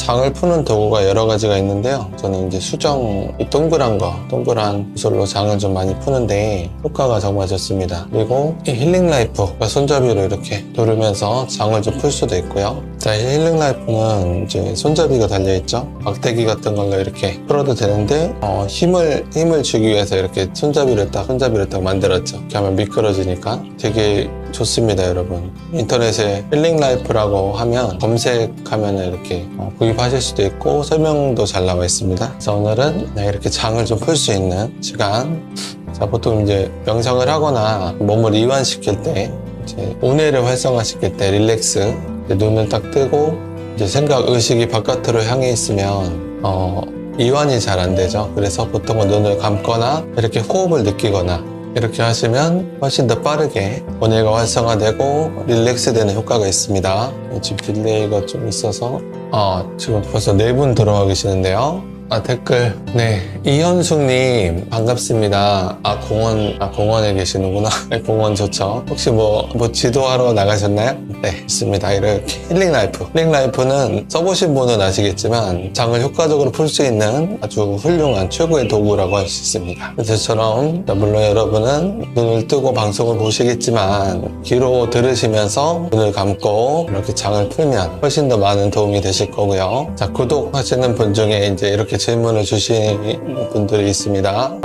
장을 푸는 도구가 여러 가지가 있는데요. 저는 이제 수정 동그란 구슬로 장을 좀 많이 푸는데 효과가 정말 좋습니다. 그리고 이 힐링 라이프, 손잡이로 이렇게 누르면서 장을 좀 풀 수도 있고요. 자, 이 힐링 라이프는 이제 손잡이가 달려있죠. 막대기 같은 걸로 이렇게 풀어도 되는데 힘을 주기 위해서 이렇게 손잡이를 딱 만들었죠. 이렇게 하면 미끄러지니까 되게 좋습니다, 여러분. 인터넷에 힐링 라이프라고 하면 검색하면 이렇게 구입하실 수도 있고 설명도 잘 나와 있습니다. 그래서 오늘은 이렇게 장을 좀 풀 수 있는 시간. 자, 보통 이제 명상을 하거나 몸을 이완시킬 때, 이제 온회를 활성화시킬 때 릴렉스, 눈을 딱 뜨고 이제 생각, 의식이 바깥으로 향해 있으면 이완이 잘 안 되죠. 그래서 보통은 눈을 감거나 이렇게 호흡을 느끼거나 이렇게 하시면 훨씬 더 빠르게 온회가 활성화되고 릴렉스되는 효과가 있습니다. 지금 딜레이가 좀 있어서 지금 벌써 4분 들어와 계시는데요. 댓글. 네, 이현숙님 반갑습니다. 공원에 계시는구나. 네, 공원 좋죠. 혹시 뭐 지도하러 나가셨나요? 네, 있습니다. 이렇게 힐링 라이프는 써보신 분은 아시겠지만 장을 효과적으로 풀 수 있는 아주 훌륭한 최고의 도구라고 할 수 있습니다. 저처럼 물론 여러분은 눈을 뜨고 방송을 보시겠지만 귀로 들으시면서 눈을 감고 이렇게 장을 풀면 훨씬 더 많은 도움이 되실 거고요. 자, 구독하시는 분 중에 이제 이렇게 질문을 주시는 분들이 있습니다.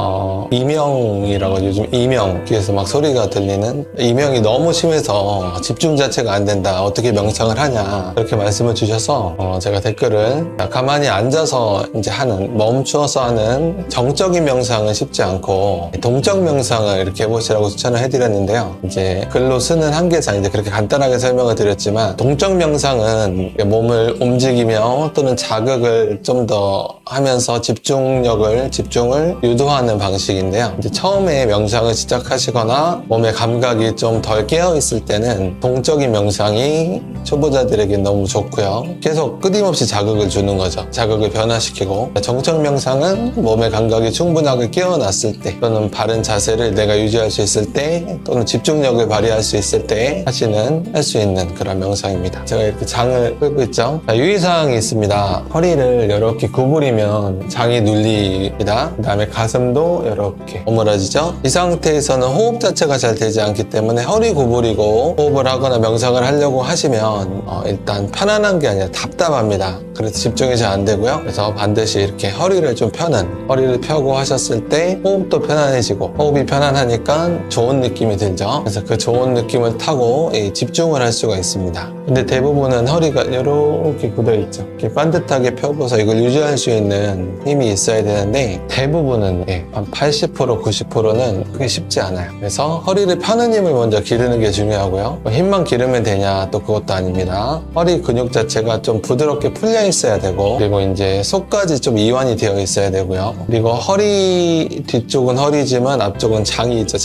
이명이라고, 요즘 이명, 귀에서 막 소리가 들리는 이명이 너무 심해서 집중 자체가 안 된다, 어떻게 명상을 하냐, 그렇게 말씀을 주셔서 제가 댓글을, 가만히 앉아서 이제 멈추어서 하는 정적인 명상은 쉽지 않고 동적 명상을 이렇게 해보시라고 추천을 해드렸는데요. 이제 글로 쓰는 한계상 이제 그렇게 간단하게 설명을 드렸지만, 동적 명상은 몸을 움직이며 또는 자극을 좀 더 하면서 집중을 유도하는 방식인데요. 이제 처음에 명상을 시작하시거나 몸의 감각이 좀 덜 깨어있을 때는 동적인 명상이 초보자들에게 너무 좋고요. 계속 끊임없이 자극을 주는 거죠. 자극을 변화시키고, 정적 명상은 몸의 감각이 충분하게 깨어났을 때, 또는 바른 자세를 내가 유지할 수 있을 때, 또는 집중력을 발휘할 수 있을 때 할 수 있는 그런 명상입니다. 제가 이렇게 장을 풀고 있죠. 유의사항이 있습니다. 허리를 이렇게 구부리면 장이 눌립니다. 그 다음에 가슴도 이렇게 오므라지죠. 이 상태에서는 호흡 자체가 잘 되지 않기 때문에 허리 구부리고 호흡을 하거나 명상을 하려고 하시면 일단 편안한 게 아니라 답답합니다. 그래서 집중이 잘 안 되고요. 그래서 반드시 이렇게 허리를 펴고 하셨을 때 호흡도 편안해지고, 호흡이 편안하니까 좋은 느낌이 들죠. 그래서 그 좋은 느낌을 타고 집중을 할 수가 있습니다. 근데 대부분은 허리가 이렇게 굳어있죠. 이렇게 반듯하게 펴고서 이걸 유지할 수 있는 힘이 있어야 되는데, 대부분은 한 80%, 90%는 그게 쉽지 않아요. 그래서 허리를 펴는 힘을 먼저 기르는 게 중요하고요. 힘만 기르면 되냐, 또 그것도 아닙니다. 허리 근육 자체가 좀 부드럽게 풀려 있어야 되고, 그리고 이제 속까지 좀 이완이 되어 있어야 되고요. 그리고 허리 뒤쪽은 허리지만 앞쪽은 장이 있죠.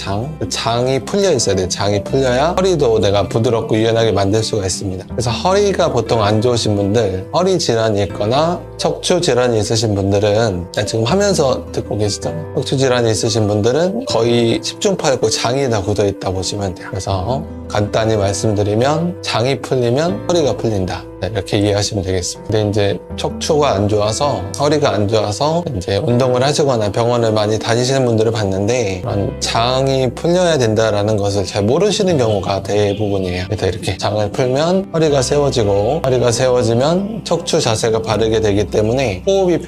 장이 풀려 있어야 돼요. 장이 풀려야 허리도 내가 부드럽고 유연하게 만들 수가 있습니다. 그래서 허리가 보통 안 좋으신 분들, 허리 질환이 있거나 척추 질환이 있으신 분들은, 지금 하면서 듣고 계시죠? 척추 질환이 있으신 분들은 거의 10중 8구 장이 다 굳어 있다 보시면 돼요. 그래서 간단히 말씀드리면, 장이 풀리면 허리가 풀린다, 이렇게 이해하시면 되겠습니다. 근데 이제 척추가 안 좋아서, 허리가 안 좋아서 이제 운동을 하시거나 병원을 많이 다니시는 분들을 봤는데, 그런 장이 풀려야 된다라는 것을 잘 모르시는 경우가 대부분이에요. 그래서 이렇게 장을 풀면 허리가 세워지고, 허리가 세워지면 척추 자세가 바르게 되기 때문에 호흡이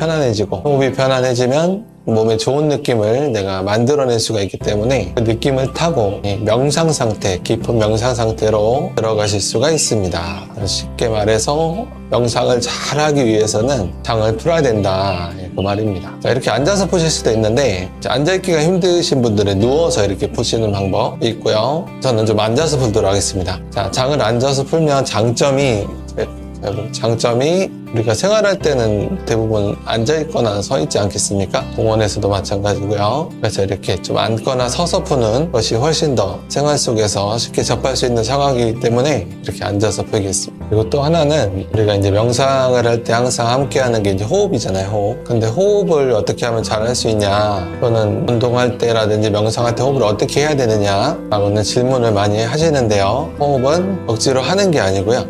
편안해지면 몸에 좋은 느낌을 내가 만들어낼 수가 있기 때문에 그 느낌을 타고 명상 상태, 깊은 명상 상태로 들어가실 수가 있습니다. 쉽게 말해서 명상을 잘 하기 위해서는 장을 풀어야 된다, 그 말입니다. 자, 이렇게 앉아서 푸실 수도 있는데, 장자있기가 힘드신 분들은 누워서 이렇게 푸시는 방법이 있고요. 저는 좀 앉아서 풀도록 하겠습니다. 자, 장을 앉아서 풀면 장점이 우리가 생활할 때는 대부분 앉아있거나 서있지 않겠습니까? 공원에서도 마찬가지고요. 그래서 이렇게 좀 앉거나 서서 푸는 것이 훨씬 더 생활 속에서 쉽게 접할 수 있는 상황이기 때문에 이렇게 앉아서 풀겠습니다. 그리고 또 하나는, 우리가 이제 명상을 할 때 항상 함께 하는 게 이제 호흡이잖아요, 호흡. 근데 호흡을 어떻게 하면 잘할 수 있냐, 또는 운동할 때라든지 명상할 때 호흡을 어떻게 해야 되느냐 라고는 질문을 많이 하시는데요. 호흡은 억지로 하는 게 아니고요.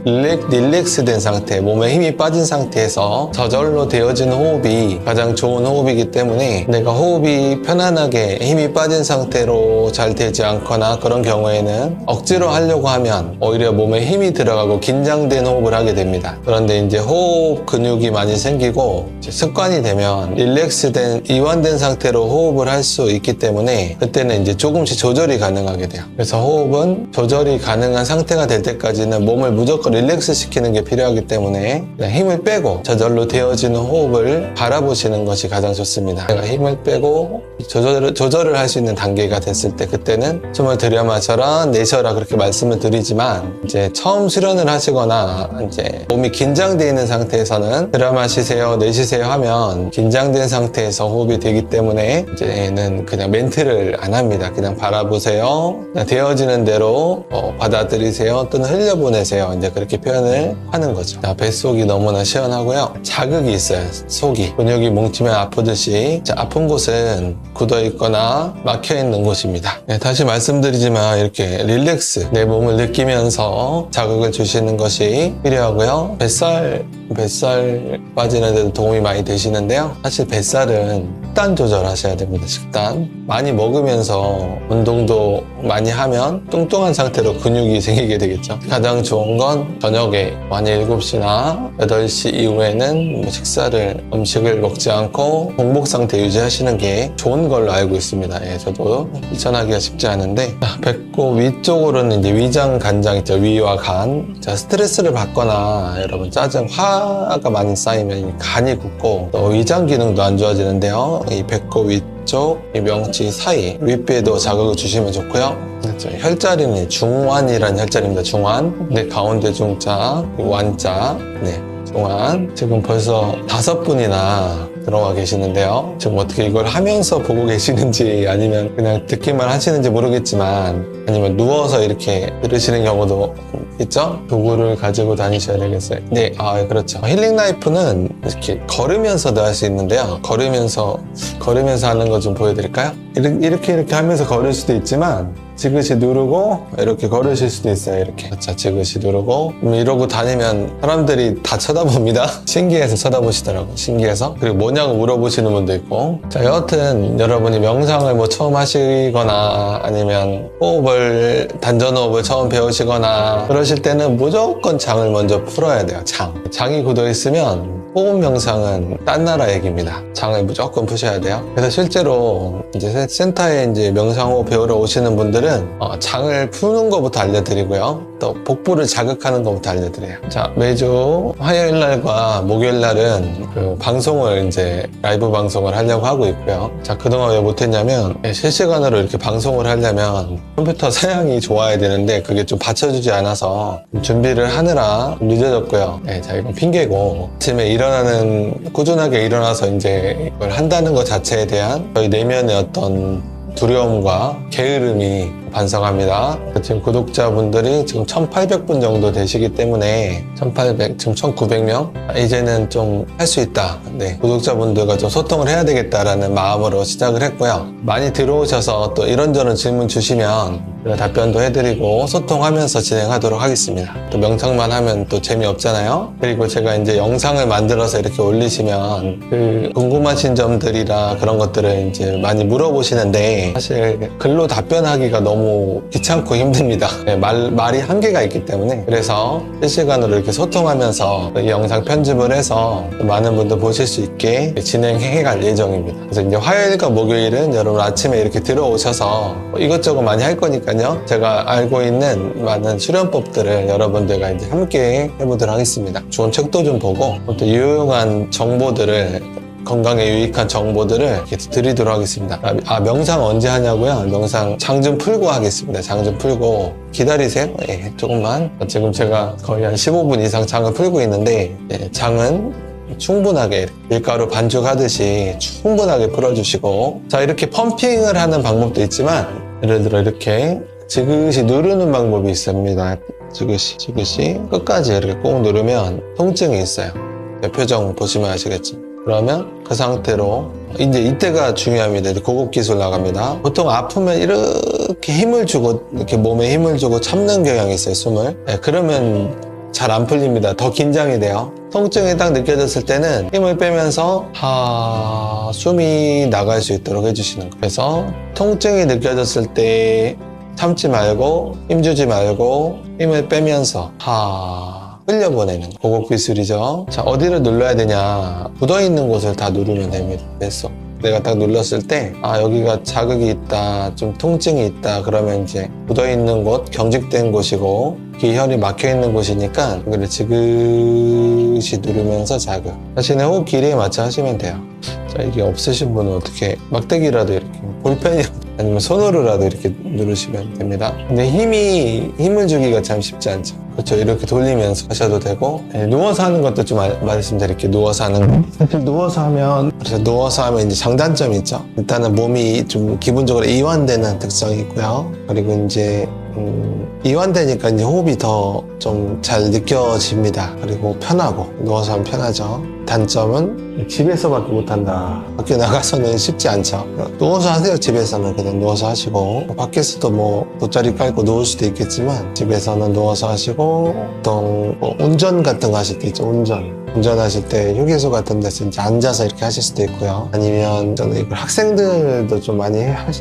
릴렉스된 상태, 몸에 힘이 빠진 상태에서 저절로 되어지는 호흡이 가장 좋은 호흡이기 때문에 내가 호흡이 편안하게 힘이 빠진 상태로 잘 되지 않거나 그런 경우에는 억지로 하려고 하면 오히려 몸에 힘이 들어가고 긴장된 호흡을 하게 됩니다. 그런데 이제 호흡 근육이 많이 생기고 이제 습관이 되면 릴렉스된 이완된 상태로 호흡을 할 수 있기 때문에 그때는 이제 조금씩 조절이 가능하게 돼요. 그래서 호흡은 조절이 가능한 상태가 될 때까지는 몸을 무조건 릴렉스 시키는 게 필요하기 때문에 그냥 힘을 빼고 저절로 되어지는 호흡을 바라보시는 것이 가장 좋습니다. 내가 힘을 빼고 조절을 할 수 있는 단계가 됐을 때 그때는 숨을 들여 마셔라 내쉬어라 그렇게 말씀을 드리지만 이제 처음 수련을 하시거나 이제 몸이 긴장되어 있는 상태에서는 들여 마시세요 내쉬세요 하면 긴장된 상태에서 호흡이 되기 때문에 이제는 그냥 멘트를 안 합니다. 그냥 바라보세요. 그냥 되어지는 대로 받아들이세요 또는 흘려보내세요. 이제 그렇게 표현을 하는 거죠. 자, 뱃속이 너무나 시원하고요. 자극이 있어요. 속이 근육이 뭉치면 아프듯이 아픈 곳은 굳어 있거나 막혀 있는 곳입니다. 네, 다시 말씀드리지만 이렇게 릴렉스 내 몸을 느끼면서 자극을 주시는 것이 필요하고요. 뱃살 빠지는 데도 도움이 많이 되시는데요. 사실 뱃살은 식단 조절하셔야 됩니다. 식단 많이 먹으면서 운동도 많이 하면 뚱뚱한 상태로 근육이 생기게 되겠죠. 가장 좋은 건 저녁에 만약 7시나 8시 이후에는 음식을 먹지 않고 공복 상태 유지하시는 게 좋은 걸로 알고 있습니다. 예, 저도 실천하기가 쉽지 않은데 배꼽 위쪽으로는 이제 위장 간장 있죠. 위와 간. 자, 스트레스를 받거나 여러분 짜증 화가 많이 쌓이면 간이 굳고 또 위장 기능도 안 좋아지는데요. 이 배꼽 위쪽 이 명치 사이 윗배에도 자극을 주시면 좋고요. 혈자리는 중완이라는 혈자리입니다. 중완. 네, 가운데 중자, 완자. 네, 중완. 지금 벌써 5분이나 들어와 계시는데요. 지금 어떻게 이걸 하면서 보고 계시는지 아니면 그냥 듣기만 하시는지 모르겠지만 아니면 누워서 이렇게 들으시는 경우도 있죠? 도구를 가지고 다니셔야 되겠어요. 네, 그렇죠. 힐링 라이프는 이렇게 걸으면서도 할 수 있는데요. 걸으면서 하는 거 좀 보여드릴까요? 이렇게 하면서 걸을 수도 있지만 지그시 누르고 이렇게 걸으실 수도 있어요. 이렇게 자, 지그시 누르고 이러고 다니면 사람들이 다 쳐다봅니다. 신기해서 쳐다보시더라고요. 신기해서. 그리고 뭐냐고 물어보시는 분도 있고. 자, 여하튼 여러분이 명상을 뭐 처음 하시거나 아니면 단전호흡을 처음 배우시거나 그러실 때는 무조건 장을 먼저 풀어야 돼요. 장이 굳어 있으면 호흡 명상은 딴 나라 얘기입니다. 장을 무조건 푸셔야 돼요. 그래서 실제로 이제 센터에 이제 명상호흡 배우러 오시는 분들은 장을 푸는 것부터 알려드리고요. 또 복부를 자극하는 것부터 알려드려요. 자, 매주 화요일 날과 목요일 날은 그 방송을 이제 라이브 방송을 하려고 하고 있고요. 자, 그동안 왜 못했냐면 실시간으로 이렇게 방송을 하려면 컴퓨터 사양이 좋아야 되는데 그게 좀 받쳐주지 않아서 준비를 하느라 늦어졌고요. 네, 자, 이건 핑계고 아침에 꾸준하게 일어나서 이제 이걸 한다는 것 자체에 대한 저희 내면의 어떤 두려움과 게으름이 반성합니다. 지금 구독자분들이 지금 1,800분 정도 되시기 때문에 1,800, 지금 1,900명? 이제는 좀 할 수 있다. 네, 구독자분들과 좀 소통을 해야 되겠다라는 마음으로 시작을 했고요. 많이 들어오셔서 또 이런저런 질문 주시면 답변도 해드리고 소통하면서 진행하도록 하겠습니다. 또 명상만 하면 또 재미없잖아요. 그리고 제가 이제 영상을 만들어서 이렇게 올리시면 그 궁금하신 점들이나 그런 것들을 이제 많이 물어보시는데 사실 글로 답변하기가 너무 귀찮고 힘듭니다. 네, 말이 한계가 있기 때문에 그래서 실시간으로 이렇게 소통하면서 이 영상 편집을 해서 많은 분들 보실 수 있게 진행해 갈 예정입니다. 그래서 이제 화요일과 목요일은 여러분 아침에 이렇게 들어오셔서 이것저것 많이 할 거니까요. 제가 알고 있는 많은 수련법들을 여러분들과 이제 함께 해보도록 하겠습니다. 좋은 책도 좀 보고 또 유용한 정보들을 건강에 유익한 정보들을 이렇게 드리도록 하겠습니다. 명상 언제 하냐고요? 명상 장 좀 풀고 하겠습니다. 장 좀 풀고 기다리세요. 예, 조금만. 지금 제가 거의 한 15분 이상 장을 풀고 있는데 장은 충분하게 밀가루 반죽하듯이 충분하게 풀어주시고 자, 이렇게 펌핑을 하는 방법도 있지만 예를 들어 이렇게 지그시 누르는 방법이 있습니다. 지그시 끝까지 이렇게 꼭 누르면 통증이 있어요. 표정 보시면 아시겠지만 그러면 그 상태로 이제 이때가 중요합니다. 이제 고급 기술 나갑니다. 보통 아프면 이렇게 힘을 주고 이렇게 몸에 힘을 주고 참는 경향이 있어요. 숨을. 그러면 잘 안 풀립니다. 더 긴장이 돼요. 통증이 딱 느껴졌을 때는 힘을 빼면서 숨이 나갈 수 있도록 해주시는 거예요. 그래서 통증이 느껴졌을 때 참지 말고 힘주지 말고 힘을 빼면서 흘려보내는 거. 그거 기술이죠. 자, 어디를 눌러야 되냐? 묻어있는 곳을 다 누르면 됩니다. 됐어. 내가 딱 눌렀을 때 여기가 자극이 있다, 좀 통증이 있다 그러면 이제 묻어있는 곳, 경직된 곳이고 기혈이 막혀있는 곳이니까 여기를 지그시 누르면서 자극. 자신의 호흡 길이에 맞춰 하시면 돼요. 자, 이게 없으신 분은 어떻게 막대기라도 이렇게 볼펜이 아니면 손으로라도 이렇게 누르시면 됩니다. 근데 힘을 주기가 참 쉽지 않죠. 그렇죠. 이렇게 돌리면서 하셔도 되고, 누워서 하는 것도 좀 말씀드릴게요. 누워서 하는 거. 사실 누워서 하면 이제 장단점이 있죠. 일단은 몸이 좀 기본적으로 이완되는 특성이 있고요. 그리고 이제 이완되니까 이제 호흡이 더 좀 잘 느껴집니다. 그리고 편하고, 누워서 하면 편하죠. 단점은 집에서밖에 못한다. 밖에 나가서는 쉽지 않죠. 누워서 하세요. 집에서는 그냥 누워서 하시고, 밖에서도 뭐 돗자리 깔고 누울 수도 있겠지만 집에서는 누워서 하시고, 보통 운전 같은 거 하실 때 있죠. 운전하실 때 휴게소 같은 데서 이제 앉아서 이렇게 하실 수도 있고요. 아니면 저는 이걸 학생들도 좀 많이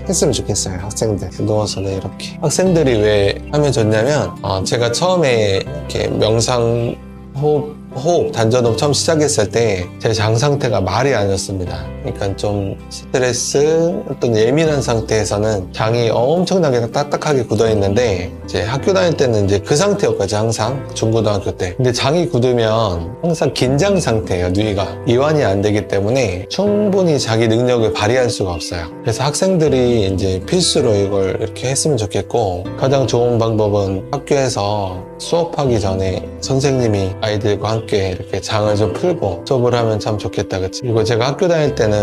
했으면 좋겠어요. 학생들 누워서는 이렇게. 학생들이 왜 하면 좋냐면 제가 처음에 이렇게 명상 호흡 단전호흡 처음 시작했을 때 제 장 상태가 말이 아니었습니다. 그러니까 좀 스트레스, 어떤 예민한 상태에서는 장이 엄청나게 딱딱하게 굳어 있는데, 이제 학교 다닐 때는 이제 그 상태였거든요. 항상 중고등학교 때. 근데 장이 굳으면 항상 긴장 상태예요. 뇌가 이완이 안 되기 때문에 충분히 자기 능력을 발휘할 수가 없어요. 그래서 학생들이 이제 필수로 이걸 이렇게 했으면 좋겠고, 가장 좋은 방법은 학교에서 수업하기 전에 선생님이 아이들과 함께 이렇게 장을 좀 풀고 수업을 하면 참 좋겠다, 그치? 그리고 제가 학교 다닐 때는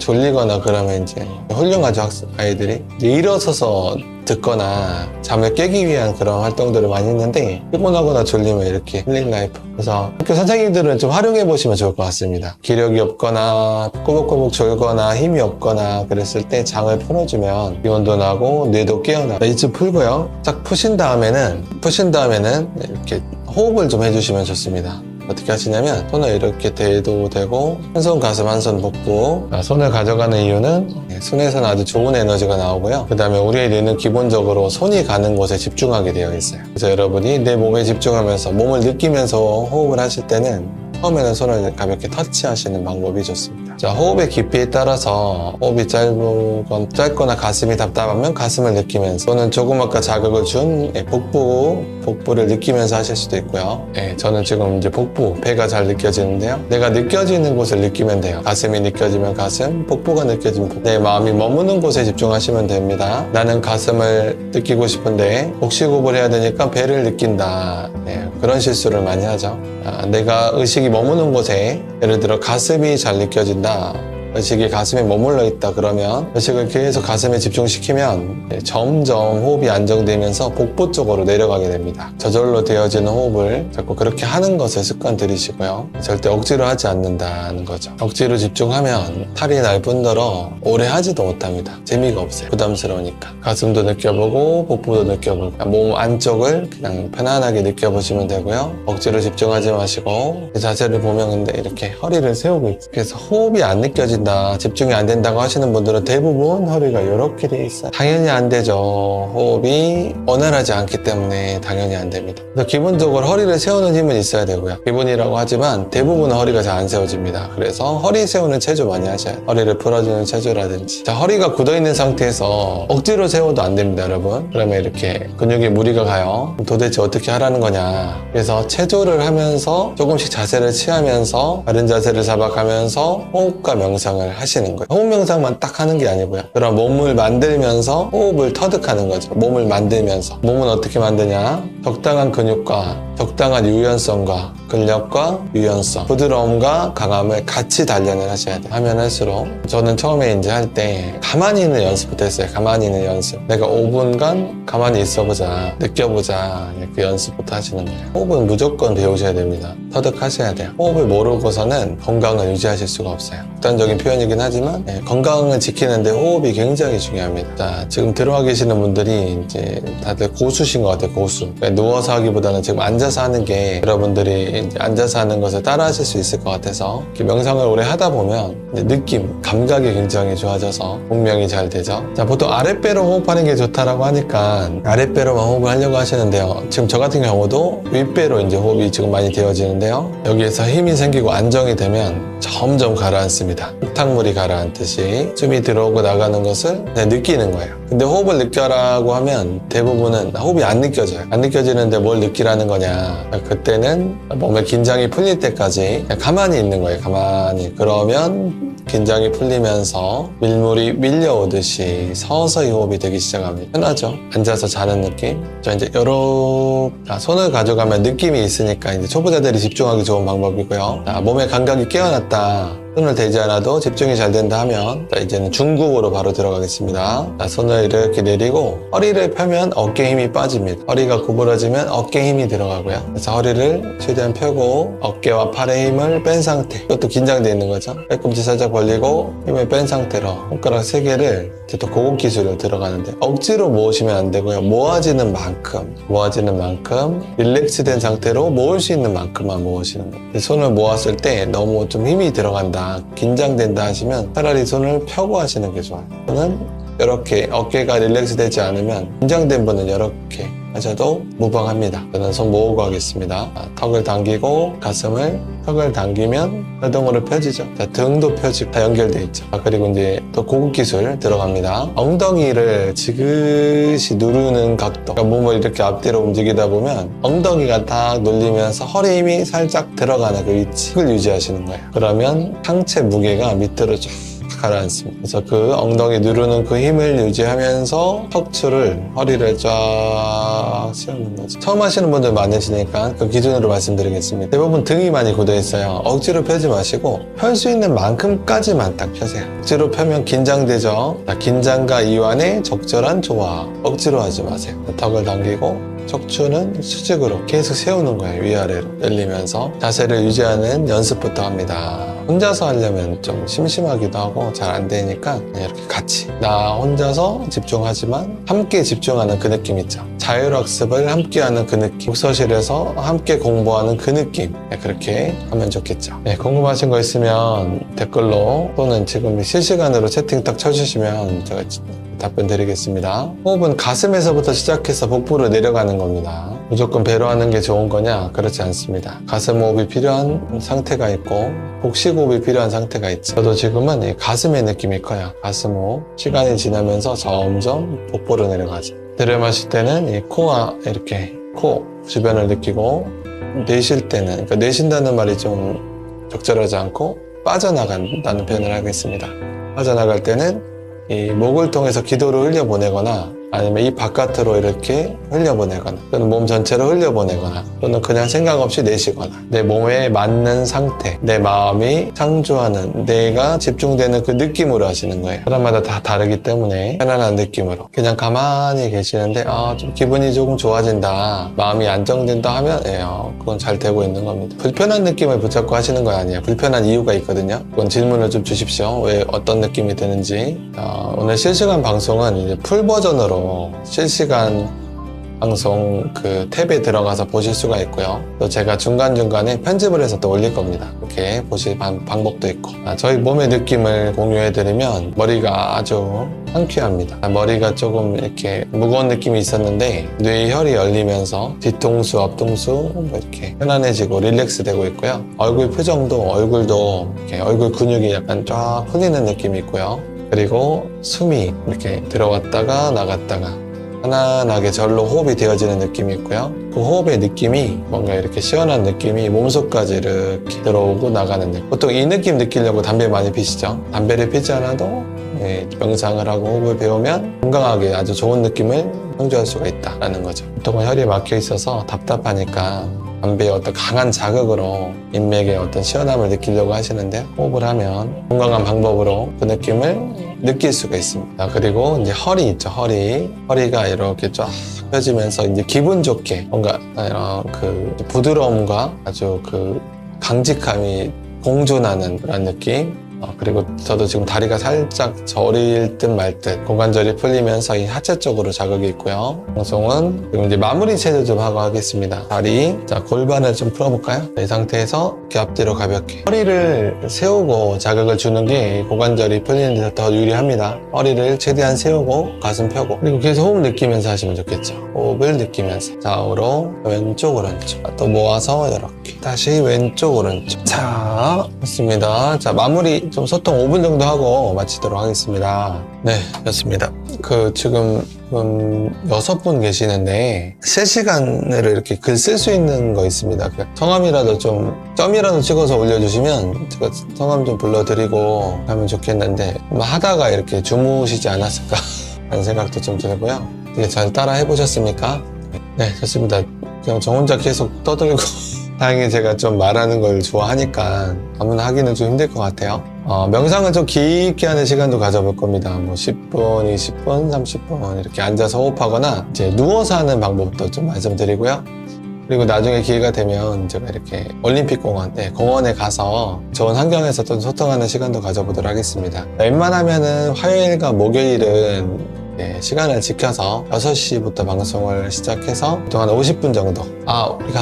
졸리거나 그러면 이제 훌륭하죠, 아이들이. 이제 일어서서 듣거나 잠을 깨기 위한 그런 활동들을 많이 했는데, 피곤하거나 졸리면 이렇게 힐링 라이프. 그래서 학교 선생님들은 좀 활용해 보시면 좋을 것 같습니다. 기력이 없거나 꼬박꼬박 졸거나 힘이 없거나 그랬을 때 장을 풀어주면 기운도 나고 뇌도 깨어나고. 이쯤 풀고요. 딱 푸신 다음에는 이렇게 호흡을 좀 해주시면 좋습니다. 어떻게 하시냐면 손을 이렇게 대도 되고, 한 손 가슴 한 손 복부. 손을 가져가는 이유는 손에서는 아주 좋은 에너지가 나오고요. 그 다음에 우리의 뇌는 기본적으로 손이 가는 곳에 집중하게 되어 있어요. 그래서 여러분이 내 몸에 집중하면서 몸을 느끼면서 호흡을 하실 때는 처음에는 손을 가볍게 터치하시는 방법이 좋습니다. 자, 호흡의 깊이에 따라서 호흡이 짧거나 가슴이 답답하면 가슴을 느끼면서, 또는 조금 아까 자극을 준 복부를 느끼면서 하실 수도 있고요. 저는 지금 이제 복부, 배가 잘 느껴지는데요. 내가 느껴지는 곳을 느끼면 돼요. 가슴이 느껴지면 가슴, 복부가 느껴지면 복부. 내 마음이 머무는 곳에 집중하시면 됩니다. 나는 가슴을 느끼고 싶은데 복식호흡을 해야 되니까 배를 느낀다. 그런 실수를 많이 하죠. 내가 의식이 머무는 곳에, 예를 들어 가슴이 잘 느껴진다, 의식이 가슴에 머물러 있다 그러면 의식을 계속 가슴에 집중시키면 점점 호흡이 안정되면서 복부 쪽으로 내려가게 됩니다. 저절로 되어지는 호흡을 자꾸 그렇게 하는 것을 습관 들이시고요. 절대 억지로 하지 않는다는 거죠. 억지로 집중하면 탈이 날 뿐더러 오래 하지도 못합니다. 재미가 없어요. 부담스러우니까. 가슴도 느껴보고 복부도 느껴보고 몸 안쪽을 그냥 편안하게 느껴보시면 되고요. 억지로 집중하지 마시고 그 자세를 보면 근데 이렇게 허리를 세우고 있어요. 그래서 호흡이 안 느껴진다, 집중이 안 된다고 하시는 분들은 대부분 허리가 이렇게 돼 있어요. 당연히 안 되죠. 호흡이 원활하지 않기 때문에 당연히 안 됩니다. 그래서 기본적으로 허리를 세우는 힘은 있어야 되고요. 기본이라고 하지만 대부분 허리가 잘 안 세워집니다. 그래서 허리 세우는 체조 많이 하셔야 돼요. 허리를 풀어주는 체조라든지. 자, 허리가 굳어있는 상태에서 억지로 세워도 안 됩니다, 여러분. 그러면 이렇게 근육에 무리가 가요. 도대체 어떻게 하라는 거냐. 그래서 체조를 하면서 조금씩 자세를 취하면서 바른 자세를 잡아가면서 호흡과 명상을 하시는 거예요. 호흡 명상만 딱 하는 게 아니고요. 그런 몸을 만들면서 호흡을 터득하는 거죠. 몸을 만들면서. 몸은 어떻게 만드냐? 적당한 근육과 적당한 유연성과 근력과 유연성, 부드러움과 강함을 같이 단련을 하셔야 돼요. 하면 할수록. 저는 처음에 이제 할 때 가만히 있는 연습부터 했어요. 가만히 있는 연습. 내가 5분간 가만히 있어보자, 느껴보자. 그 연습부터 하시는 거예요. 호흡은 무조건 배우셔야 됩니다. 터득하셔야 돼요. 호흡을 모르고서는 건강을 유지하실 수가 없어요. 극단적인 표현이긴 하지만 건강을 지키는데 호흡이 굉장히 중요합니다. 자, 지금 들어와 계시는 분들이 이제 다들 고수신 것 같아요. 고수. 그러니까 누워서 하기보다는 지금 앉아서 하는 게 여러분들이 이제 앉아서 하는 것을 따라 하실 수 있을 것 같아서 이렇게 명상을 오래 하다 보면 이제 느낌, 감각이 굉장히 좋아져서 공명이 잘 되죠. 자, 보통 아랫배로 호흡하는 게 좋다라고 하니까 아랫배로만 호흡을 하려고 하시는데요. 지금 저 같은 경우도 윗배로 이제 호흡이 지금 많이 되어지는데요. 여기에서 힘이 생기고 안정이 되면 점점 가라앉습니다. 흙탕물이 가라앉듯이 숨이 들어오고 나가는 것을 그냥 느끼는 거예요. 근데 호흡을 느껴라고 하면 대부분은 호흡이 안 느껴져요. 안 느껴지는데 뭘 느끼라는 거냐. 그때는 몸에 긴장이 풀릴 때까지 그냥 가만히 있는 거예요. 가만히. 그러면 긴장이 풀리면서 밀물이 밀려오듯이 서서히 호흡이 되기 시작합니다. 편하죠? 앉아서 자는 느낌. 자, 이제 손을 가져가면 느낌이 있으니까 이제 초보자들이 집중하기 좋은 방법이고요. 자, 몸의 감각이 깨어났다. 손을 대지 않아도 집중이 잘 된다 하면 자, 이제는 중국으로 바로 들어가겠습니다. 자, 손을 이렇게 내리고 허리를 펴면 어깨 힘이 빠집니다. 허리가 구부러지면 어깨 힘이 들어가고요. 그래서 허리를 최대한 펴고 어깨와 팔의 힘을 뺀 상태. 이것도 긴장되어 있는 거죠. 팔꿈치 살짝 벌리고 힘을 뺀 상태로 손가락 3개를 이제 또 고급 기술로 들어가는데 억지로 모으시면 안 되고요. 모아지는 만큼 릴렉스된 상태로 모을 수 있는 만큼만 모으시는 거예요. 손을 모았을 때 너무 좀 힘이 들어간다, 긴장된다 하시면 차라리 손을 펴고 하시는 게 좋아요. 저는 이렇게 어깨가 릴렉스 되지 않으면 긴장된 분은 이렇게 하셔도 무방합니다. 저는 손 모으고 하겠습니다. 턱을 당기고 턱을 당기면 자동으로 펴지죠. 자, 등도 펴지고 다 연결되어 있죠. 그리고 이제 또 고급 기술 들어갑니다. 엉덩이를 지그시 누르는 각도. 그러니까 몸을 이렇게 앞뒤로 움직이다 보면 엉덩이가 딱 눌리면서 허리 힘이 살짝 들어가는 그 위치를 유지하시는 거예요. 그러면 상체 무게가 밑으로 쫙 가라앉습니다. 그래서 그 엉덩이 누르는 그 힘을 유지하면서 척추를, 허리를 쫙 세우는 거죠. 처음 하시는 분들 많으시니까 그 기준으로 말씀드리겠습니다. 대부분 등이 많이 굳어 있어요. 억지로 펴지 마시고 펼 수 있는 만큼까지만 딱 펴세요. 억지로 펴면 긴장되죠. 긴장과 이완의 적절한 조화. 억지로 하지 마세요. 턱을 당기고 척추는 수직으로 계속 세우는 거예요. 위아래로 열리면서 자세를 유지하는 연습부터 합니다. 혼자서 하려면 좀 심심하기도 하고 잘 안 되니까 그냥 이렇게 같이 나 혼자서 집중하지만 함께 집중하는 그 느낌 있죠. 자율학습을 함께 하는 그 느낌, 독서실에서 함께 공부하는 그 느낌. 그렇게 하면 좋겠죠. 궁금하신 거 있으면 댓글로 또는 지금 실시간으로 채팅 딱 쳐주시면 제가 답변 드리겠습니다. 호흡은 가슴에서부터 시작해서 복부로 내려가는 겁니다. 무조건 배로 하는 게 좋은 거냐? 그렇지 않습니다. 가슴 호흡이 필요한 상태가 있고 복식 호흡이 필요한 상태가 있죠. 저도 지금은 이 가슴의 느낌이 커요. 가슴 호흡. 시간이 지나면서 점점 복부로 내려가죠. 들여 마실 때는 이 코와 이렇게 코 주변을 느끼고 내쉴 때는, 그러니까 내쉰다는 말이 좀 적절하지 않고 빠져나간다는 표현을 하겠습니다. 빠져나갈 때는 이 목을 통해서 기도를 흘려보내거나 아니면 이 바깥으로 이렇게 흘려보내거나 또는 몸 전체로 흘려보내거나 또는 그냥 생각 없이 내쉬거나 내 몸에 맞는 상태, 내 마음이 창조하는, 내가 집중되는 그 느낌으로 하시는 거예요. 사람마다 다 다르기 때문에 편안한 느낌으로 그냥 가만히 계시는데 좀 기분이 조금 좋아진다, 마음이 안정된다 하면 그건 잘 되고 있는 겁니다. 불편한 느낌을 붙잡고 하시는 거 아니에요. 불편한 이유가 있거든요. 그건 질문을 좀 주십시오. 왜 어떤 느낌이 드는지. 오늘 실시간 방송은 이제 풀 버전으로 실시간 방송 그 탭에 들어가서 보실 수가 있고요. 또 제가 중간중간에 편집을 해서 또 올릴 겁니다. 이렇게 보실 방법도 있고. 저희 몸의 느낌을 공유해드리면 머리가 아주 상쾌합니다. 머리가 조금 이렇게 무거운 느낌이 있었는데 뇌의 혈이 열리면서 뒤통수, 앞통수 이렇게 편안해지고 릴렉스 되고 있고요. 얼굴 표정도, 얼굴도 이렇게 얼굴 근육이 약간 쫙 풀리는 느낌이 있고요. 그리고 숨이 이렇게 들어갔다가 나갔다가 편안하게 절로 호흡이 되어지는 느낌이 있고요. 그 호흡의 느낌이 뭔가 이렇게 시원한 느낌이 몸속까지 이렇게 들어오고 나가는 느낌. 보통 이 느낌 느끼려고 담배 많이 피시죠. 담배를 피지 않아도 명상을 하고 호흡을 배우면 건강하게 아주 좋은 느낌을 창조할 수가 있다는 거죠. 보통은 혈이 막혀 있어서 답답하니까 담배의 어떤 강한 자극으로 인맥의 어떤 시원함을 느끼려고 하시는데 호흡을 하면 건강한 방법으로 그 느낌을 느낄 수가 있습니다. 그리고 이제 허리 있죠. 허리가 이렇게 쫙 펴지면서 이제 기분 좋게 뭔가 그 부드러움과 아주 그 강직함이 공존하는 그런 느낌. 그리고 저도 지금 다리가 살짝 저릴 듯 말 듯 고관절이 풀리면서 이 하체 쪽으로 자극이 있고요. 방송은 지금 이제 마무리 체조 좀 하고 하겠습니다. 다리, 자 골반을 좀 풀어볼까요? 이 상태에서 이렇게 앞뒤로 가볍게 허리를 세우고 자극을 주는 게 고관절이 풀리는 데 더 유리합니다. 허리를 최대한 세우고 가슴 펴고 그리고 계속 호흡 느끼면서 하시면 좋겠죠. 호흡을 느끼면서 좌우로 왼쪽 오른쪽 또 모아서 이렇게 다시 왼쪽 오른쪽. 자 좋습니다. 자 마무리 좀 소통 5분 정도 하고 마치도록 하겠습니다. 네 좋습니다. 지금 6분 계시는데 실시간으로 이렇게 글 쓸 수 있는 거 있습니다. 성함이라도 좀 점이라도 찍어서 올려주시면 제가 성함 좀 불러드리고 하면 좋겠는데 하다가 이렇게 주무시지 않았을까 하는 생각도 좀 들고요. 되게 잘 따라 해보셨습니까? 네 좋습니다. 그냥 저 혼자 계속 떠들고 다행히 제가 좀 말하는 걸 좋아하니까 아무나 하기는 좀 힘들 것 같아요. 명상은 좀 깊게 하는 시간도 가져볼 겁니다. 뭐 10분, 20분, 30분 이렇게 앉아서 호흡하거나 이제 누워서 하는 방법도 좀 말씀드리고요. 그리고 나중에 기회가 되면 제가 이렇게 올림픽 공원, 공원에 가서 좋은 환경에서 좀 소통하는 시간도 가져보도록 하겠습니다. 웬만하면은 화요일과 목요일은 시간을 지켜서 6시부터 방송을 시작해서 보통 한 50분 정도. 우리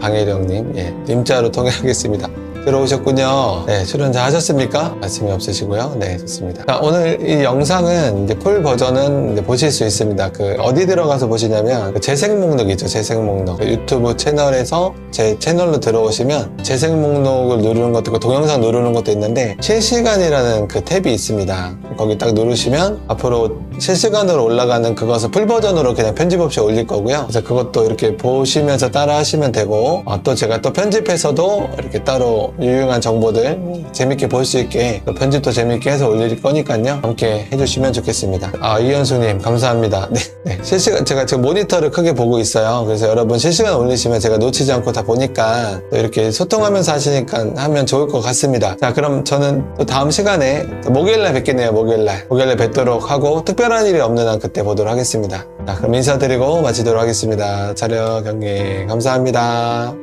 강혜령님, 님자로 통화하겠습니다. 들어오셨군요. 네, 출연 잘 하셨습니까? 말씀이 없으시고요. 네, 좋습니다. 자, 오늘 이 영상은 이제 풀 버전은 이제 보실 수 있습니다. 어디 들어가서 보시냐면, 재생 목록이죠, 재생 목록. 유튜브 채널에서 제 채널로 들어오시면 재생 목록을 누르는 것도 있고, 동영상 누르는 것도 있는데, 실시간이라는 탭이 있습니다. 거기 딱 누르시면 앞으로 실시간으로 올라가는 그것을 풀 버전으로 그냥 편집 없이 올릴 거고요. 그래서 그것도 이렇게 보시면서 따라 하시면 되고, 또 제가 또 편집해서도 이렇게 따로 유용한 정보들 재밌게 볼 수 있게 편집도 재밌게 해서 올릴 거니까요. 함께 해주시면 좋겠습니다. 이현수님 감사합니다. 네, 실시간 제가 지금 모니터를 크게 보고 있어요. 그래서 여러분 실시간 올리시면 제가 놓치지 않고 다 보니까 또 이렇게 소통하면서 하시니까 하면 좋을 것 같습니다. 자 그럼 저는 또 다음 시간에 목요일날 뵙겠네요. 목요일날 뵙도록 하고 특별한 일이 없는 한 그때 보도록 하겠습니다. 자 그럼 인사드리고 마치도록 하겠습니다. 자료 경례 감사합니다.